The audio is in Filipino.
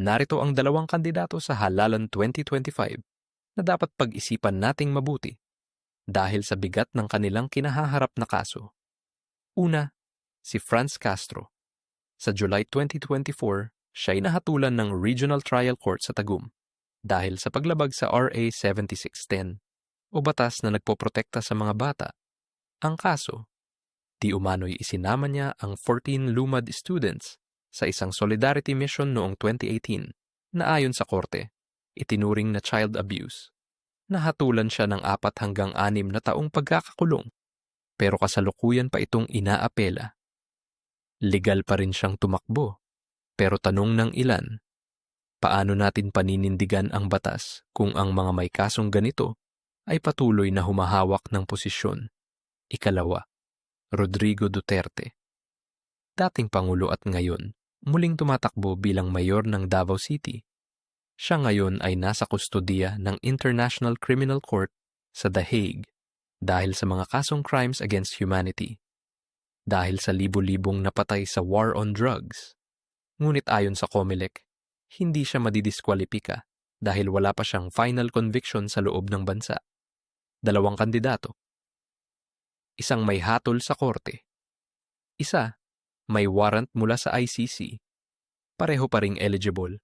Narito ang dalawang kandidato sa halalan 2025 na dapat pag-isipan nating mabuti dahil sa bigat ng kanilang kinahaharap na kaso. Una, si Franz Castro. Sa July 2024, siya'y nahatulan ng Regional Trial Court sa Tagum dahil sa paglabag sa RA 7610 o batas na nagpoprotekta sa mga bata. Ang kaso, di umano'y isinama niya ang 14 LUMAD students sa isang solidarity mission noong 2018 na ayon sa korte, itinuring na child abuse. Nahatulan siya ng 4 hanggang 6 na taong pagkakakulong, pero kasalukuyan pa itong inaapela. Legal pa rin siyang tumakbo, pero tanong ng ilan, paano natin paninindigan ang batas kung ang mga may kasong ganito ay patuloy na humahawak ng posisyon? Ikalawa, Rodrigo Duterte. Dating Pangulo at ngayon, muling tumatakbo bilang mayor ng Davao City. Siya ngayon ay nasa kustodiya ng International Criminal Court sa The Hague dahil sa mga kasong crimes against humanity. Dahil sa libo-libong napatay sa war on drugs. Ngunit ayon sa COMELEC, hindi siya madidiskwalipika dahil wala pa siyang final conviction sa loob ng bansa. Dalawang kandidato. Isang may hatol sa korte. Isa, may warrant mula sa ICC. Pareho pa ring eligible